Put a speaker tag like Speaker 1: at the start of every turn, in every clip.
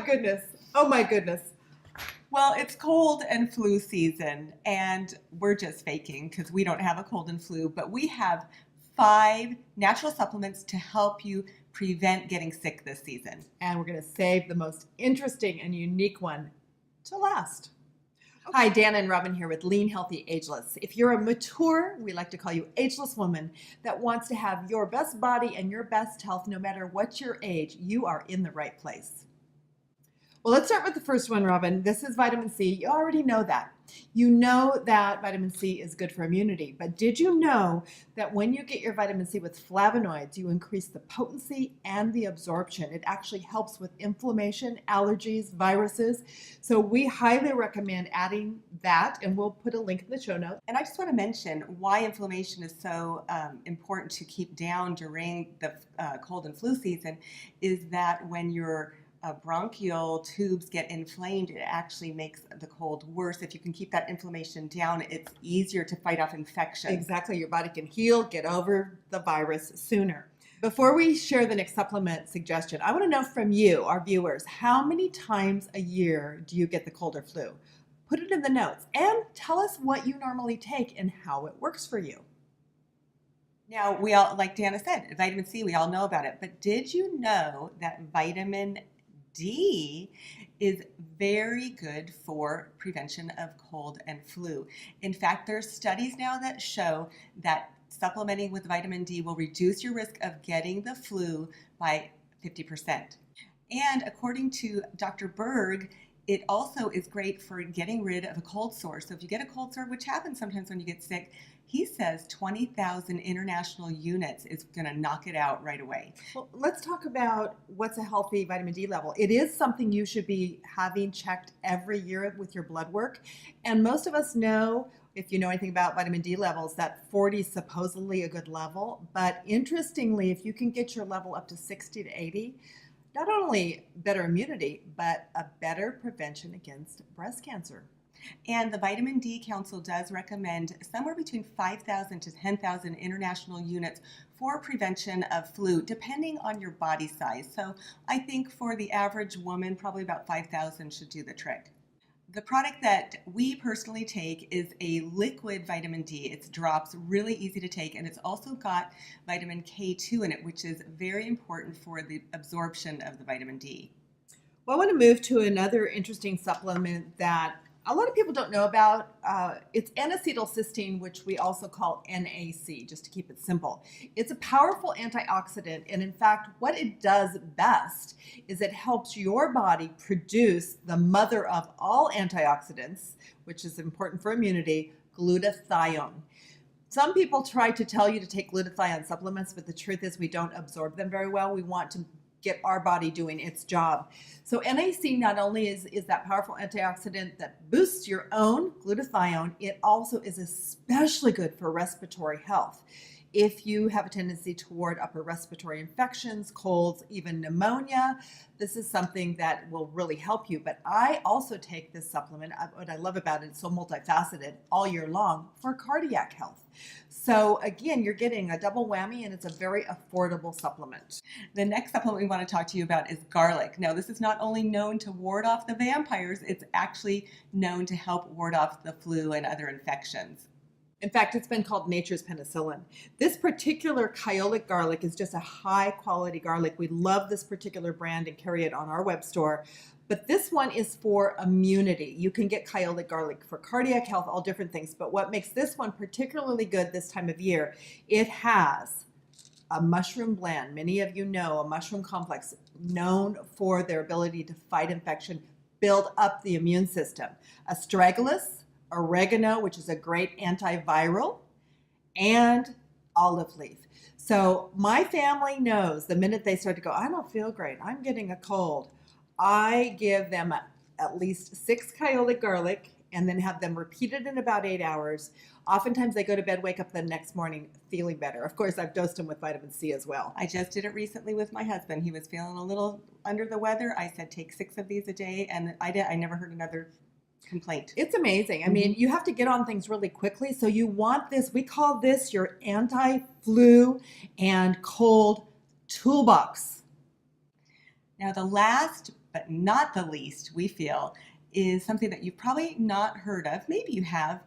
Speaker 1: goodness. Oh my goodness.
Speaker 2: Well, it's cold and flu season, and we're just faking because we don't have a cold and flu, but we have 5 natural supplements to help you prevent getting sick this season.
Speaker 1: And we're going to save the most interesting and unique one to last. Hi, Dana and Robin here with Lean, Healthy, Ageless. If you're a mature, we like to call you ageless woman that wants to have your best body and your best health no matter what your age, you are in the right place. Well, let's start with the first one, Robin. This is vitamin C. You already know that. You know that vitamin C is good for immunity, but did you know that when you get your vitamin C with flavonoids, you increase the potency and the absorption? It actually helps with inflammation, allergies, viruses. So we highly recommend adding that, and we'll put a link in the show notes.
Speaker 2: And I just want to mention why inflammation is so important to keep down during the cold and flu season is that when your bronchial tubes get inflamed, it actually makes the cold worse. If you can keep that inflammation down, it's easier to fight off infection.
Speaker 1: Exactly. Your body can heal, get over the virus sooner. Before we share the next supplement suggestion, I want to know from you, our viewers, how many times a year do you get the cold or flu? Put it in the notes and tell us what you normally take and how it works for you.
Speaker 2: Now, we all, like Dana said, vitamin C, we all know about it, but did you know that vitamin D is very good for prevention of cold and flu? In fact, there's studies now that show that supplementing with vitamin D will reduce your risk of getting the flu by 50%. And according to Dr. Berg, it also is great for getting rid of a cold sore. So if you get a cold sore, which happens sometimes when you get sick, he says 20,000 international units is going to knock it out right away.
Speaker 1: Well, let's talk about what's a healthy vitamin D level. It is something you should be having checked every year with your blood work. And most of us know, if you know anything about vitamin D levels, that 40 is supposedly a good level. But interestingly, if you can get your level up to 60 to 80, not only better immunity, but a better prevention against breast cancer.
Speaker 2: And the Vitamin D Council does recommend somewhere between 5,000 to 10,000 international units for prevention of flu, depending on your body size. So I think for the average woman, probably about 5,000 should do the trick. The product that we personally take is a liquid vitamin D. It's drops, really easy to take, and it's also got vitamin K2 in it, which is very important for the absorption of the vitamin D.
Speaker 1: Well, I want to move to another interesting supplement that a lot of people don't know about. It's N-Acetyl cysteine, which we also call NAC, just to keep it simple. It's a powerful antioxidant, and in fact, what it does best is it helps your body produce the mother of all antioxidants, which is important for immunity, glutathione. Some people try to tell you to take glutathione supplements, but the truth is we don't absorb them very well. We want to get our body doing its job. So NAC not only is that powerful antioxidant that boosts your own glutathione, it also is especially good for respiratory health. If you have a tendency toward upper respiratory infections, colds, even pneumonia, this is something that will really help you. But I also take this supplement. What I love about it, it's so multifaceted all year long for cardiac health. So again, you're getting a double whammy, and it's a very affordable supplement.
Speaker 2: The next supplement we want to talk to you about is garlic. Now, this is not only known to ward off the vampires, it's actually known to help ward off the flu and other infections.
Speaker 1: In fact, it's been called nature's penicillin. This particular Kyolic garlic is just a high quality garlic. We love this particular brand and carry it on our web store. But this one is for immunity. You can get Kyolic garlic for cardiac health, all different things. But what makes this one particularly good this time of year, it has a mushroom blend. Many of you know a mushroom complex known for their ability to fight infection, build up the immune system. Astragalus, oregano, which is a great antiviral, and olive leaf. So my family knows the minute they start to go, I don't feel great, I'm getting a cold, I give them at least 6 Kyolic garlic and then have them repeated in about 8 hours. Oftentimes they go to bed, wake up the next morning feeling better. Of course, I've dosed them with vitamin C as well.
Speaker 2: I just did it recently with my husband. He was feeling a little under the weather. I said, take 6 of these a day, and I never heard another complaint.
Speaker 1: It's amazing. I mean, you have to get on things really quickly. So you want this, we call this your anti-flu and cold toolbox.
Speaker 2: Now, the last but not the least, we feel, is something that you've probably not heard of. Maybe you have,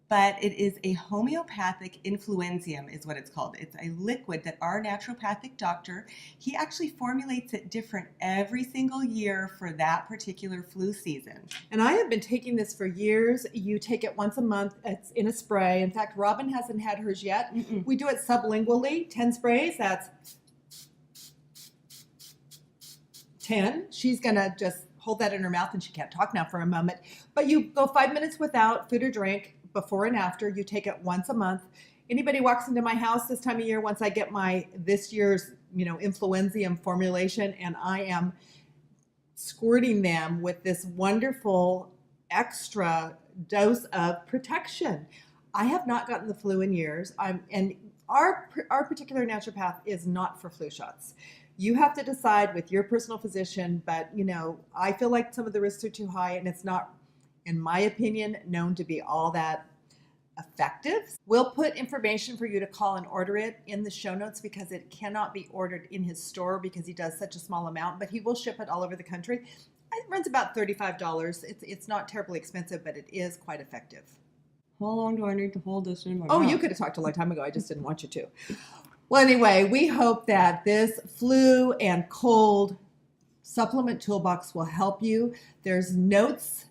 Speaker 2: but it is a homeopathic influenzium is what it's called. It's a liquid that our naturopathic doctor, he actually formulates it different every single year for that particular flu season.
Speaker 1: And I have been taking this for years. You take it once a month. It's in a spray. In fact, Robin hasn't had hers yet. We do it sublingually, 10 sprays. That's 10. She's going to just hold that in her mouth, and she can't talk now for a moment. But you go 5 minutes without food or drink, before and after. You take it once a month. Anybody walks into my house this time of year, once I get my this year's influenzium formulation, and I am squirting them with this wonderful extra dose of protection. I have not gotten the flu in years. And our particular naturopath is not for flu shots. You have to decide with your personal physician, but I feel like some of the risks are too high, and it's not, in my opinion, known to be all that effective. We'll put information for you to call and order it in the show notes, because it cannot be ordered in his store because he does such a small amount, but he will ship it all over the country. It runs about $35. It's not terribly expensive, but it is quite effective.
Speaker 2: How long do I need to hold this in my
Speaker 1: Oh,
Speaker 2: mouth?
Speaker 1: you could have talked a long time ago. I just didn't want you to. Well, anyway, we hope that this flu and cold supplement toolbox will help you. There's notes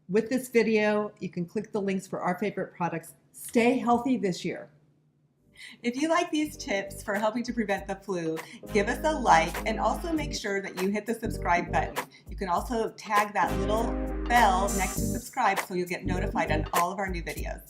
Speaker 1: with this video. You can click the links for our favorite products. Stay healthy this year.
Speaker 2: If you like these tips for helping to prevent the flu, give us a like, and also make sure that you hit the subscribe button. You can also tag that little bell next to subscribe so you'll get notified on all of our new videos.